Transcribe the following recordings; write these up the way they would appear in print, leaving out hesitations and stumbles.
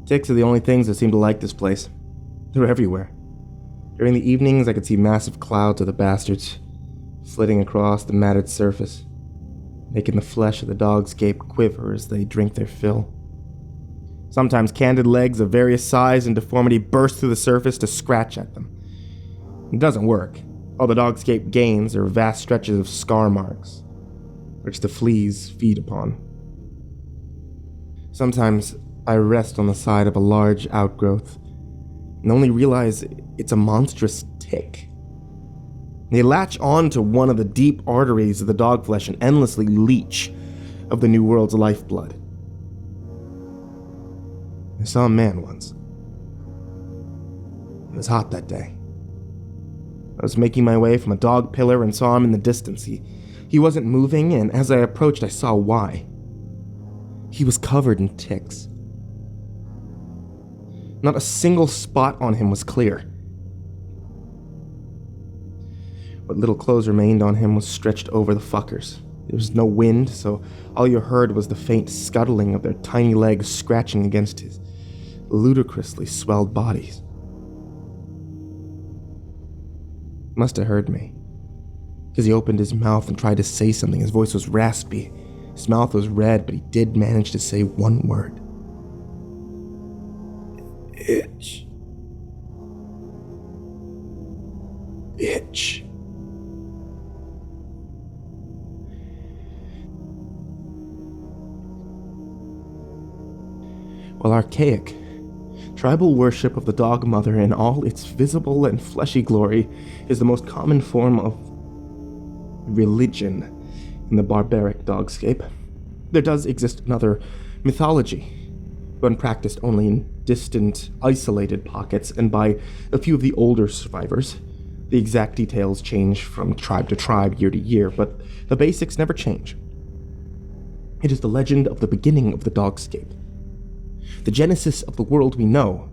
Ticks are the only things that seem to like this place. They're everywhere. During the evenings, I could see massive clouds of the bastards flitting across the matted surface, making the flesh of the Dogscape quiver as they drink their fill. Sometimes candid legs of various size and deformity burst through the surface to scratch at them. It doesn't work. All the Dogscape gains are vast stretches of scar marks, which the fleas feed upon. Sometimes I rest on the side of a large outgrowth and only realize it's a monstrous tick. They latch on to one of the deep arteries of the dog flesh and endlessly leech of the New World's lifeblood. I saw a man once. It was hot that day. I was making my way from a dog pillar and saw him in the distance. He wasn't moving, and as I approached, I saw why. He was covered in ticks. Not a single spot on him was clear. What little clothes remained on him was stretched over the fuckers. There was no wind, so all you heard was the faint scuttling of their tiny legs scratching against his ludicrously swelled bodies. He must have heard me, because he opened his mouth and tried to say something. His voice was raspy. His mouth was red, but he did manage to say one word. Itch. Itch. While archaic, tribal worship of the Dog Mother in all its visible and fleshy glory is the most common form of religion in the barbaric Dogscape, there does exist another mythology, one practiced only in distant, isolated pockets and by a few of the older survivors. The exact details change from tribe to tribe, year to year, but the basics never change. It is the legend of the beginning of the Dogscape, the genesis of the world we know.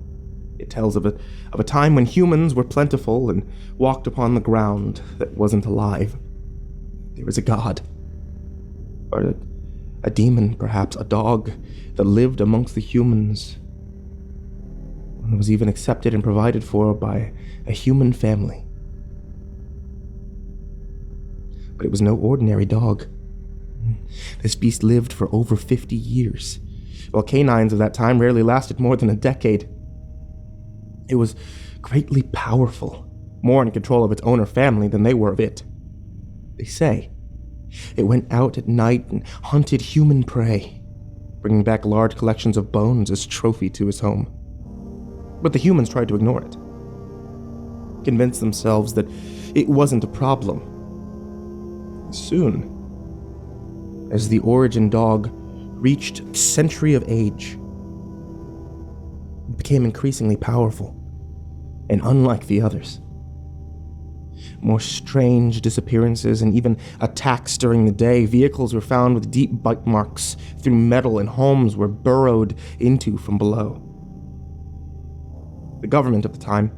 It tells of a time when humans were plentiful and walked upon the ground that wasn't alive. There was a god, or a demon, perhaps, a dog that lived amongst the humans and was even accepted and provided for by a human family. But it was no ordinary dog. This beast lived for over 50 years, while canines of that time rarely lasted more than a decade. It was greatly powerful, more in control of its owner family than they were of it. They say it went out at night and hunted human prey, bringing back large collections of bones as trophy to his home. But the humans tried to ignore it, convinced themselves that it wasn't a problem. Soon, as the origin dog reached a century of age, it became increasingly powerful and unlike the others. More strange disappearances and even attacks during the day. Vehicles were found with deep bite marks through metal, and homes were burrowed into from below. The government of the time,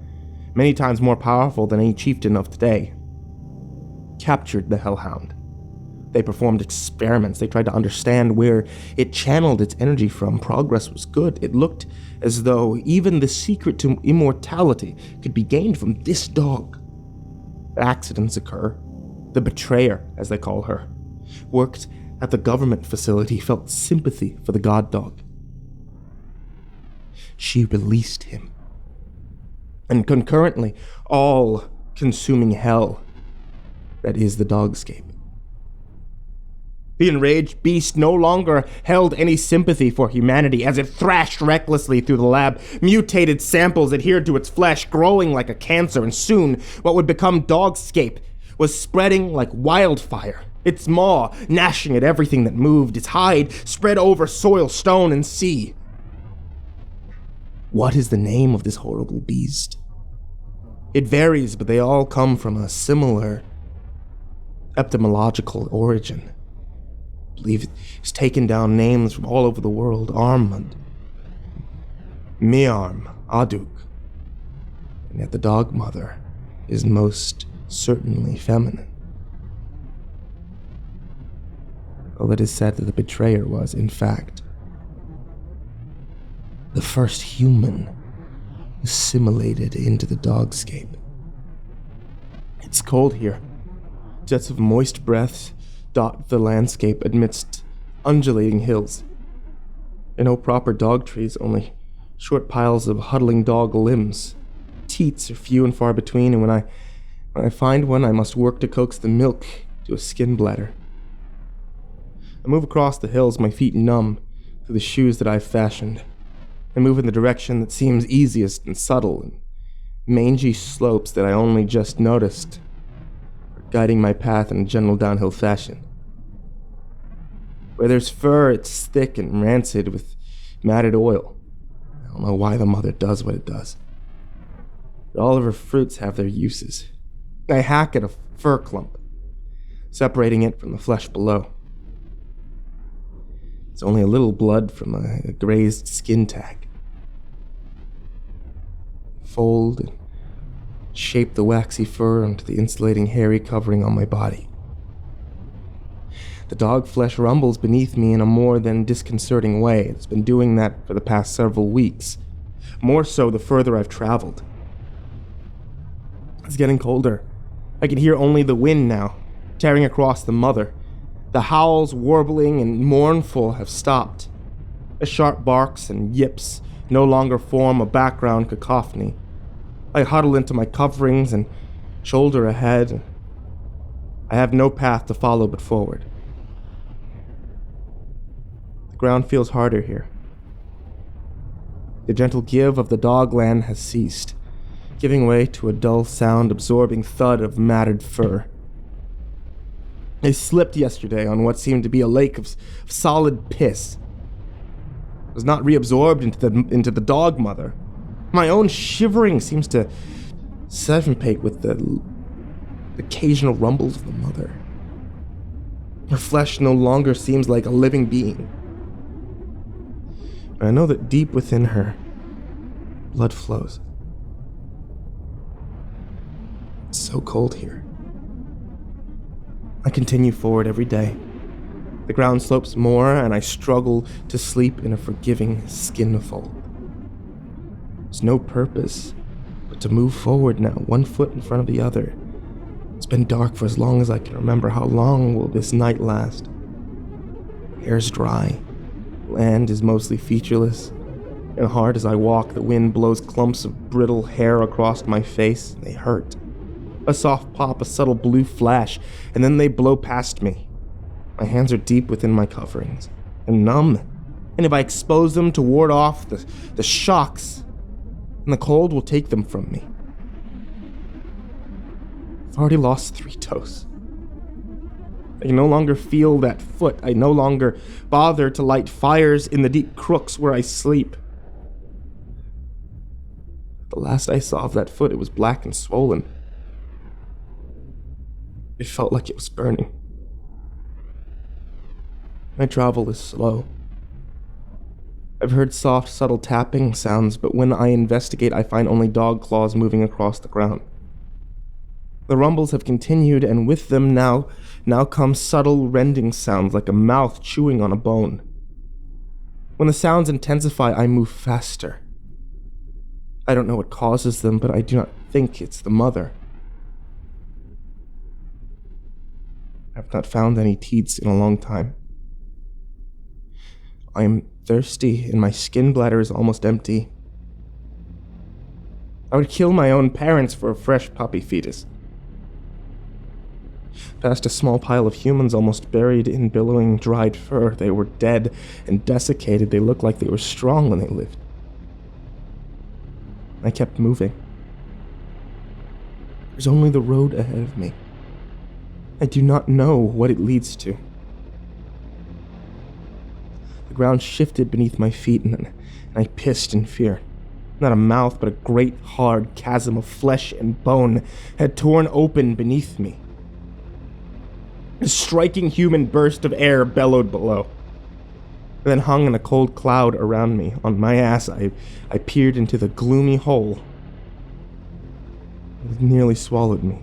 many times more powerful than any chieftain of today, captured the Hellhound. They performed experiments. They tried to understand where it channeled its energy from. Progress was good. It looked as though even the secret to immortality could be gained from this dog. Accidents occur. The betrayer, as they call her, worked at the government facility, felt sympathy for the god dog. She released him. And concurrently, all-consuming hell that is the Dogscape. The enraged beast no longer held any sympathy for humanity as it thrashed recklessly through the lab. Mutated samples adhered to its flesh, growing like a cancer, and soon what would become Dogscape was spreading like wildfire. Its maw gnashing at everything that moved, its hide spread over soil, stone, and sea. What is the name of this horrible beast? It varies, but they all come from a similar etymological origin. I believe it's taken down names from all over the world. Armand, Miarm, Aduk. And yet the Dog Mother is most certainly feminine. Well, it is said that the betrayer was, in fact, The first human assimilated into the Dogscape. It's cold here. Jets of moist breaths dot the landscape amidst undulating hills. There are no proper dog trees, only short piles of huddling dog limbs. Teats are few and far between, and when I find one, I must work to coax the milk to a skin bladder. I move across the hills, my feet numb through the shoes that I've fashioned. I move in the direction that seems easiest and subtle, and mangy slopes that I only just noticed are guiding my path in a general downhill fashion. Where there's fur, it's thick and rancid with matted oil. I don't know why the mother does what it does. But all of her fruits have their uses. I hack at a fur clump, separating it from the flesh below. It's only a little blood from a grazed skin tag. Fold and shape the waxy fur onto the insulating hairy covering on my body. The dog flesh rumbles beneath me in a more than disconcerting way. It's been doing that for the past several weeks. More so the further I've traveled. It's getting colder. I can hear only the wind now, tearing across the mother. The howls, warbling and mournful, have stopped. The sharp barks and yips no longer form a background cacophony. I huddle into my coverings and shoulder ahead. I have no path to follow but forward. The ground feels harder here. The gentle give of the dogland has ceased, giving way to a dull sound-absorbing thud of matted fur. I slipped yesterday on what seemed to be a lake of solid piss. It was not reabsorbed into the dog mother. My own shivering seems to syncopate with the occasional rumbles of the mother. Her flesh no longer seems like a living being. I know that deep within her, blood flows. It's so cold here. I continue forward every day. The ground slopes more, and I struggle to sleep in a forgiving skin fold. There's no purpose but to move forward now, one foot in front of the other. It's been dark for as long as I can remember. How long will this night last? Hair's dry. Land is mostly featureless. And hard as I walk, the wind blows clumps of brittle hair across my face. They hurt. A soft pop, a subtle blue flash, and then they blow past me. My hands are deep within my coverings and numb. And if I expose them to ward off the shocks, and the cold will take them from me. I've already lost 3 toes. I can no longer feel that foot. I no longer bother to light fires in the deep crooks where I sleep. The last I saw of that foot, it was black and swollen. It felt like it was burning. My travel is slow. I've heard soft, subtle tapping sounds, but when I investigate, I find only dog claws moving across the ground. The rumbles have continued, and with them now come subtle rending sounds like a mouth chewing on a bone. When the sounds intensify, I move faster. I don't know what causes them, but I do not think it's the mother. I've not found any teats in a long time. I am thirsty, and my skin bladder is almost empty. I would kill my own parents for a fresh puppy fetus. Past a small pile of humans almost buried in billowing dried fur. They were dead and desiccated. They looked like they were strong when they lived. I kept moving. There's only the road ahead of me. I do not know what it leads to. The ground shifted beneath my feet, and I pissed in fear. Not a mouth, but a great, hard chasm of flesh and bone had torn open beneath me. A striking human burst of air bellowed below, and then hung in a cold cloud around me. On my ass, I peered into the gloomy hole. It nearly swallowed me.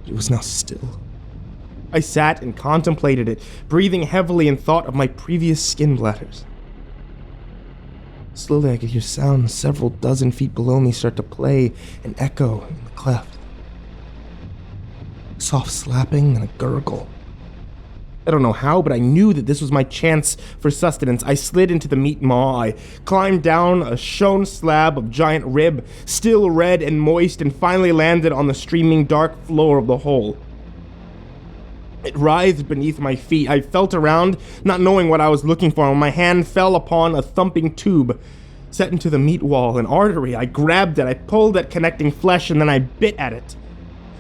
It was now still. I sat and contemplated it, breathing heavily and thought of my previous skin bladders. Slowly I could hear sounds several dozen feet below me start to play and echo in the cleft. A soft slapping and a gurgle. I don't know how, but I knew that this was my chance for sustenance. I slid into the meat maw. I climbed down a shown slab of giant rib, still red and moist, and finally landed on the streaming dark floor of the hole. It writhed beneath my feet. I felt around, not knowing what I was looking for, when my hand fell upon a thumping tube set into the meat wall, an artery. I grabbed it, I pulled at connecting flesh, and then I bit at it.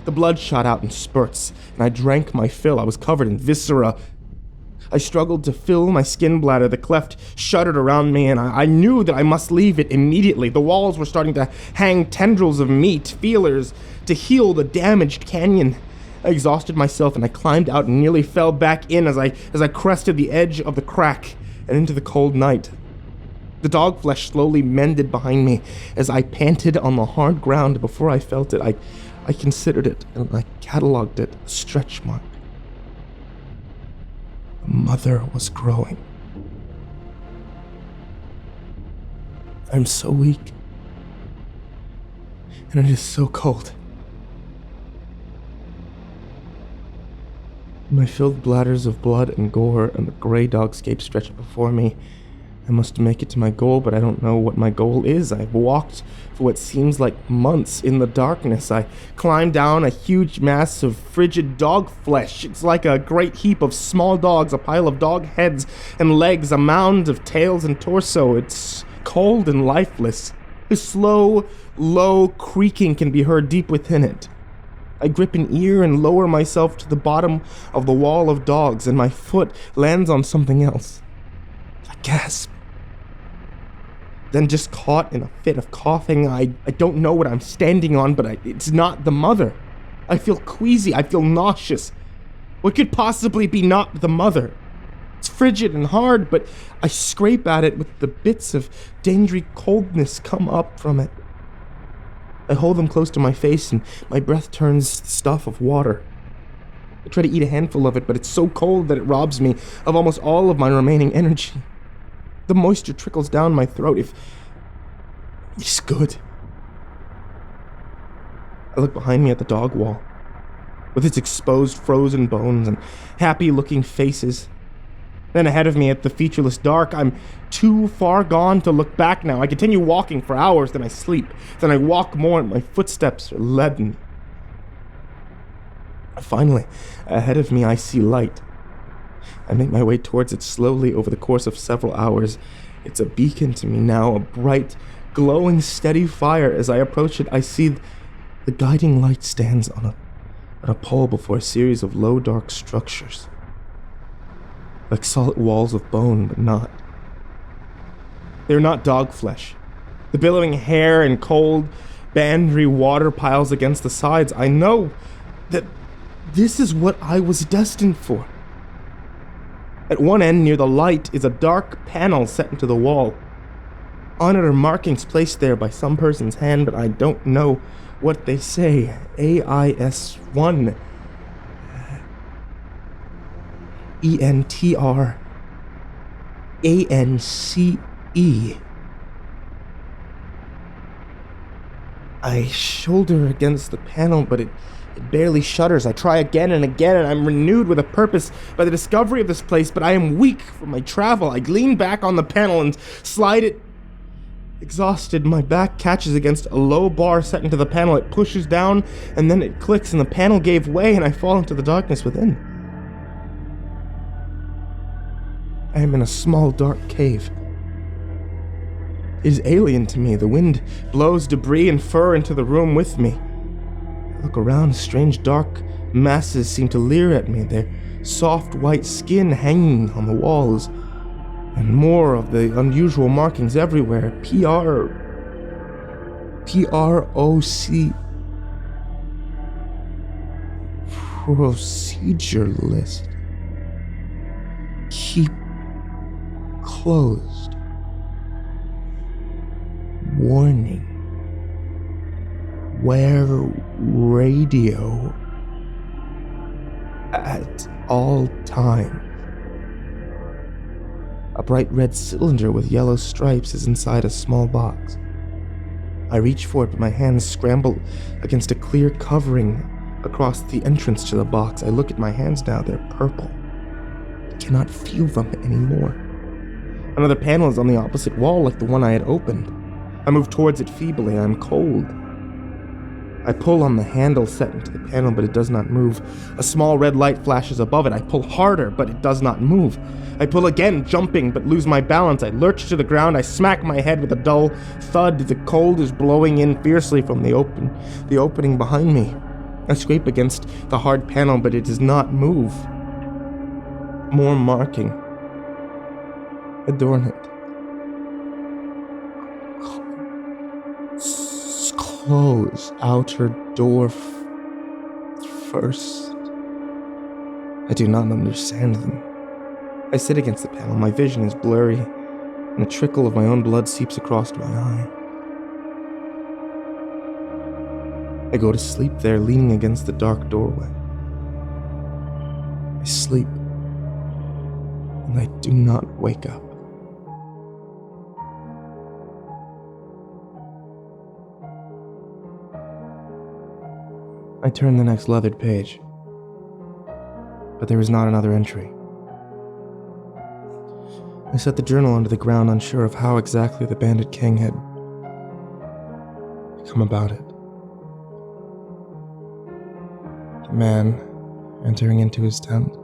The blood shot out in spurts, and I drank my fill. I was covered in viscera. I struggled to fill my skin bladder. The cleft shuddered around me, and I knew that I must leave it immediately. The walls were starting to hang tendrils of meat, feelers, to heal the damaged canyon. I exhausted myself, and I climbed out and nearly fell back in as I crested the edge of the crack and into the cold night. The dog flesh slowly mended behind me as I panted on the hard ground. Before I felt it, I considered it, and I cataloged it a stretch mark. A mother was growing. I'm so weak, and it is so cold. My filled bladders of blood and gore and the gray dogscape stretched before me. I must make it to my goal, but I don't know what my goal is. I've walked for what seems like months in the darkness. I climbed down a huge mass of frigid dog flesh. It's like a great heap of small dogs, a pile of dog heads and legs, a mound of tails and torso. It's cold and lifeless. A slow, low creaking can be heard deep within it. I grip an ear and lower myself to the bottom of the wall of dogs, and my foot lands on something else. I gasp. Then, just caught in a fit of coughing, I don't know what I'm standing on, but it's not the mother. I feel queasy, I feel nauseous. What could possibly be not the mother? It's frigid and hard, but I scrape at it with the bits of dangery coldness come up from it. I hold them close to my face, and my breath turns the stuff of water. I try to eat a handful of it, but it's so cold that it robs me of almost all of my remaining energy. The moisture trickles down my throat. If it's good. I look behind me at the dog wall, with its exposed frozen bones and happy-looking faces. Then ahead of me at the featureless dark, I'm too far gone to look back now. I continue walking for hours, then I sleep. Then I walk more, and my footsteps are leaden. Finally, ahead of me, I see light. I make my way towards it slowly over the course of several hours. It's a beacon to me now, a bright, glowing, steady fire. As I approach it, I see the guiding light stands on a pole before a series of low, dark structures. Like solid walls of bone, but not. They're not dog flesh. The billowing hair and cold, bandery water piles against the sides. I know that this is what I was destined for. At one end, near the light, is a dark panel set into the wall. On it are markings placed there by some person's hand, but I don't know what they say. AIS1. ENTR. ANCE. I shoulder against the panel, but it barely shudders. I try again and again, and I'm renewed with a purpose by the discovery of this place, but I am weak from my travel. I lean back on the panel and slide it. Exhausted, my back catches against a low bar set into the panel. It pushes down, and then it clicks, and the panel gave way, and I fall into the darkness within. I am in a small, dark cave. It is alien to me. The wind blows debris and fur into the room with me. I look around. Strange dark masses seem to leer at me, their soft white skin hanging on the walls, and more of the unusual markings everywhere. PROC. Procedure list. Keep closed. Warning. Wear radio at all times. A A bright red cylinder with yellow stripes is inside a small box. I reach for it, but my hands scramble against a clear covering across the entrance to the box. I look at my hands now, they're purple. I cannot feel them anymore. Another panel is on the opposite wall, like the one I had opened. I move towards it feebly. I am cold. I pull on the handle set into the panel, but it does not move. A small red light flashes above it. I pull harder, but it does not move. I pull again, jumping, but lose my balance. I lurch to the ground. I smack my head with a dull thud. The cold is blowing in fiercely from the opening behind me. I scrape against the hard panel, but it does not move. More marking. Adorn it. Close outer door first. I do not understand them. I sit against the panel. My vision is blurry, and a trickle of my own blood seeps across my eye. I go to sleep there, leaning against the dark doorway. I sleep, and I do not wake up. I turn the next leathered page, but there is not another entry. I set the journal onto the ground, unsure of how exactly the bandit king had come about it. The man, entering into his tent,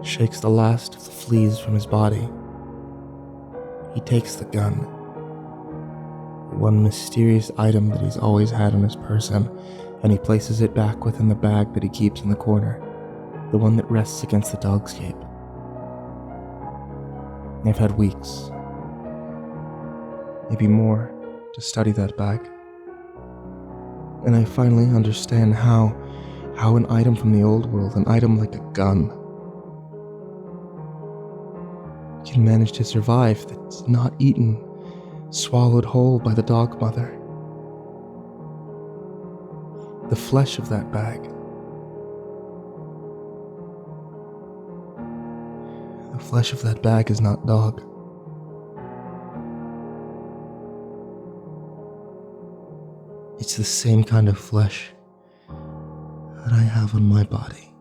shakes the last of the fleas from his body. He takes the gun, the one mysterious item that he's always had on his person, and he places it back within the bag that he keeps in the corner, the one that rests against the Dogscape. I've had weeks, maybe more, to study that bag. And I finally understand how an item from the old world, an item like a gun, can manage to survive that's not eaten, swallowed whole by the dog mother. The flesh of that bag. The flesh of that bag is not dog. It's the same kind of flesh that I have on my body.